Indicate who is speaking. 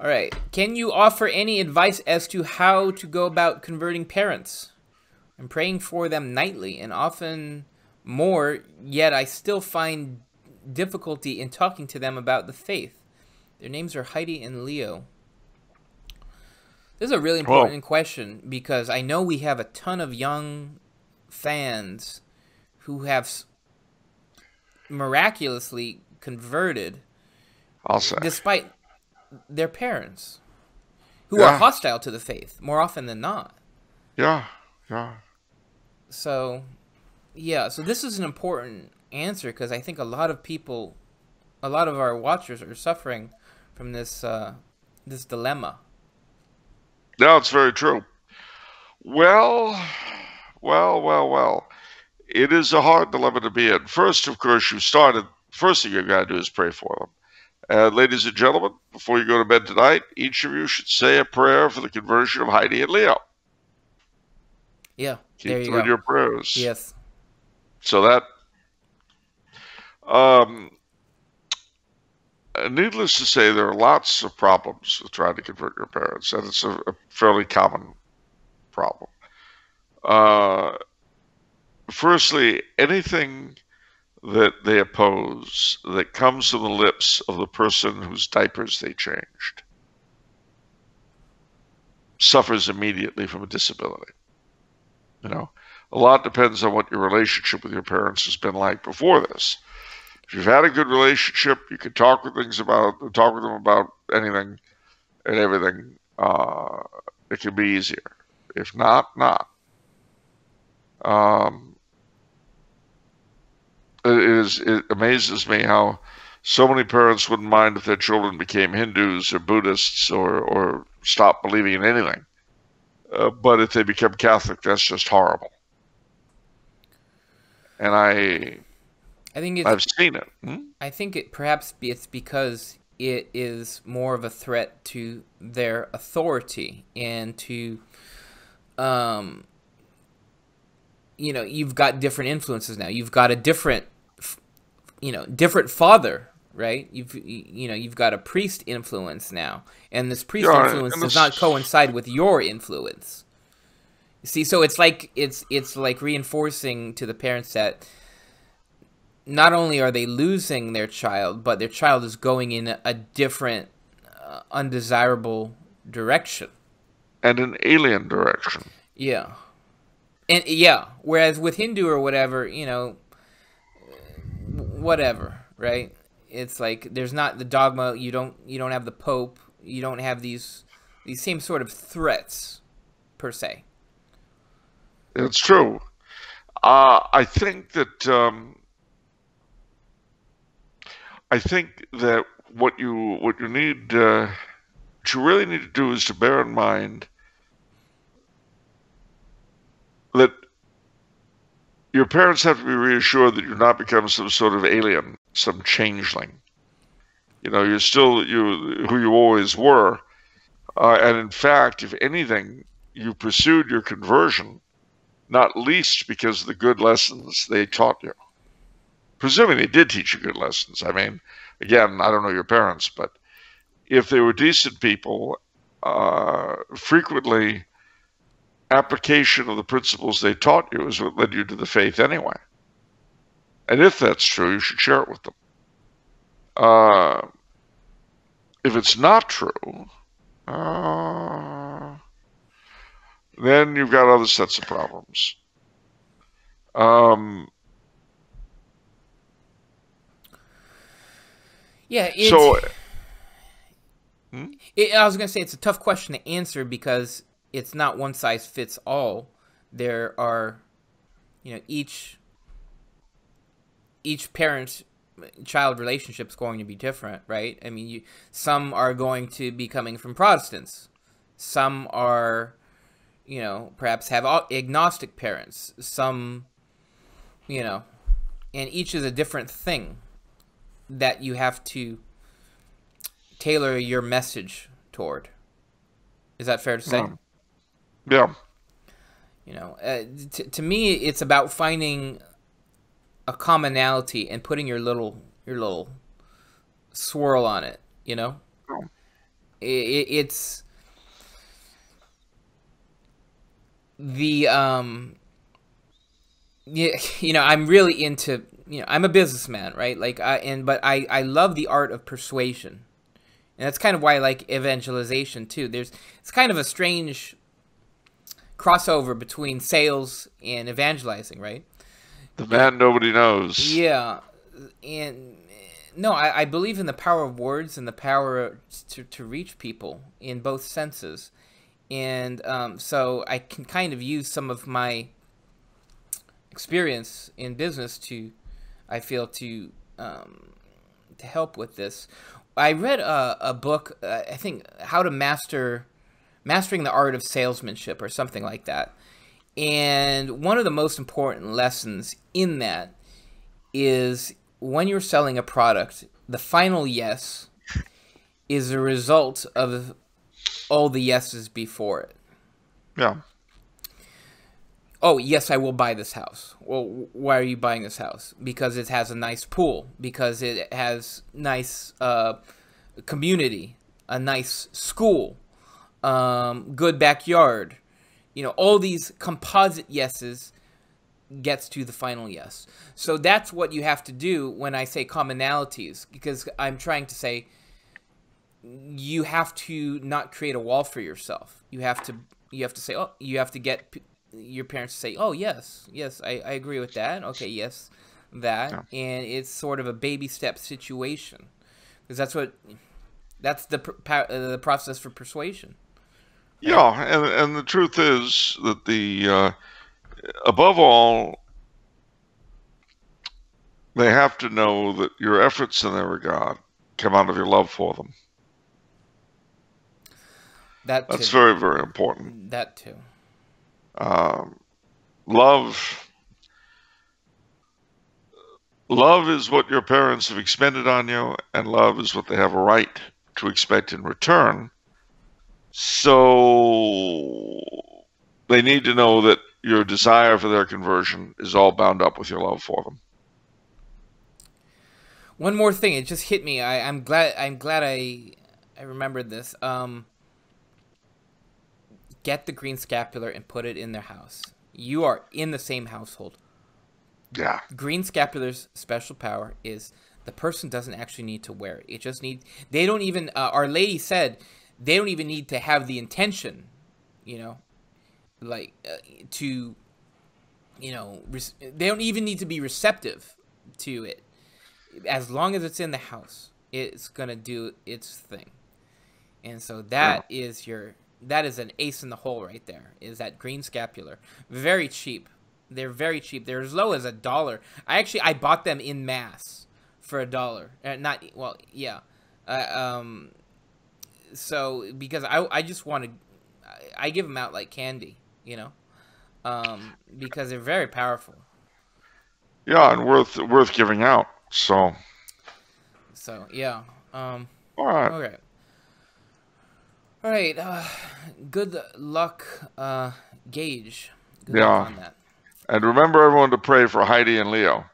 Speaker 1: All right. Can you offer any advice as to how to go about converting parents? I'm praying for them nightly and often more, yet I still find difficulty in talking to them about the faith. Their names are Heidi and Leo. This is a really
Speaker 2: Well,
Speaker 1: important question because I know we have a ton of young fans who have miraculously converted
Speaker 2: I'll say.
Speaker 1: despite their parents, who are
Speaker 2: Yeah,
Speaker 1: hostile to the faith more often than not.
Speaker 2: yeah, yeah.
Speaker 1: So, yeah, so this is an important answer because I think a lot of people, a lot of our watchers are suffering from this dilemma.
Speaker 2: No, it's very true. Well, well. It is a hard dilemma to be in. First, of course, first thing you've got to do is pray for them. Ladies and gentlemen, before you go to bed tonight, each of you should say a prayer for the conversion of Heidi and Leo.
Speaker 1: Yeah, there
Speaker 2: Keep
Speaker 1: you
Speaker 2: them in
Speaker 1: go.
Speaker 2: your prayers.
Speaker 1: Yes.
Speaker 2: So that, um, needless to say, there are lots of problems with trying to convert your parents, and it's a fairly common problem. Uh, Firstly, anything that they oppose that comes from the lips of the person whose diapers they changed suffers immediately from a disability. You know, a lot depends on what your relationship with your parents has been like before this. If you've had a good relationship, you can talk with them about anything and everything. It can be easier. If not, not. Um, it amazes me how so many parents wouldn't mind if their children became Hindus or Buddhists or stopped believing in anything. But if they become Catholic, that's just horrible. And
Speaker 1: I think it's
Speaker 2: I've seen it.
Speaker 1: I think it's because it is more of a threat to their authority and to you've got different influences now. You've got a different father, right? You've got a priest influence now, and this priest
Speaker 2: Yeah,
Speaker 1: influence
Speaker 2: and
Speaker 1: does not coincide with your influence. You see, so it's like reinforcing to the parents that not only are they losing their child, but their child is going in a different, undesirable direction.
Speaker 2: and an alien direction.
Speaker 1: Yeah, and yeah. Whereas with Hindu or whatever, whatever, right? It's like there's not the dogma. You don't have the Pope. You don't have these same sort of threats per se.
Speaker 2: It's true. I think that what you really need to do is to bear in mind that your parents have to be reassured that you've not become some sort of alien, some changeling. You're still who you always were, and in fact, if anything, you pursued your conversion not least because of the good lessons they taught you. Presuming they did teach you good lessons. I mean, again, I don't know your parents, but if they were decent people, frequently application of the principles they taught you is what led you to the faith anyway. And if that's true, you should share it with them. If it's not true, then you've got other sets of problems.
Speaker 1: Yeah,
Speaker 2: So,
Speaker 1: I was gonna say it's a tough question to answer because it's not one size fits all. There are, each parent child relationship is going to be different, right? I mean, some are going to be coming from Protestants, some are, perhaps have agnostic parents, some, and each is a different thing that you have to tailor your message toward. Is that fair to say?
Speaker 2: yeah.
Speaker 1: To me, it's about finding a commonality and putting your little swirl on it. It's the you know, I'm really into, you know, I'm a businessman, right? Like but I love the art of persuasion. And that's kind of why I like evangelization too. It's kind of a strange crossover between sales and evangelizing, right?
Speaker 2: The man nobody knows.
Speaker 1: Yeah. And no, I believe in the power of words and the power to reach people in both senses. And so I can kind of use some of my experience in business I feel to help with this. I read a book, I think, How to Mastering the Art of Salesmanship or something like that. And one of the most important lessons in that is when you're selling a product, the final yes is a result of all the yeses before it.
Speaker 2: Yeah.
Speaker 1: Oh, yes, I will buy this house. Well, why are you buying this house? Because it has a nice pool. Because it has nice community, a nice school, good backyard. You know, all these composite yeses gets to the final yes. So that's what you have to do when I say commonalities. Because I'm trying to say you have to not create a wall for yourself. You have to say, oh, you have to get your parents to say, oh, yes, I agree with that. Okay, yes, that. Yeah. And it's sort of a baby step situation. Because that's the process for persuasion.
Speaker 2: Right? Yeah, and the truth is that above all, they have to know that your efforts in that regard come out of your love for them. That's very, very important.
Speaker 1: That too.
Speaker 2: Love is what your parents have expended on you, and love is what they have a right to expect in return. So they need to know that your desire for their conversion is all bound up with your love for them.
Speaker 1: One more thing, it just hit me. I'm glad I remembered this. Get the green scapular and put it in their house. You are in the same household.
Speaker 2: Yeah.
Speaker 1: Green scapular's special power is the person doesn't actually need to wear it. They don't even, Our Lady said, they don't even need to have the intention, you know, like, they don't even need to be receptive to it. As long as it's in the house, it's going to do its thing. And so that is an ace in the hole right there, is that green scapular. Very cheap. They're very cheap. They're as low as $1. I bought them in mass for $1. So because I just want to, I give them out like candy, you know, because they're very powerful.
Speaker 2: Yeah, and worth giving out. So
Speaker 1: yeah.
Speaker 2: All right.
Speaker 1: Okay. All right. Good luck, Gage. Good luck on that.
Speaker 2: And remember, everyone, to pray for Heidi and Leo.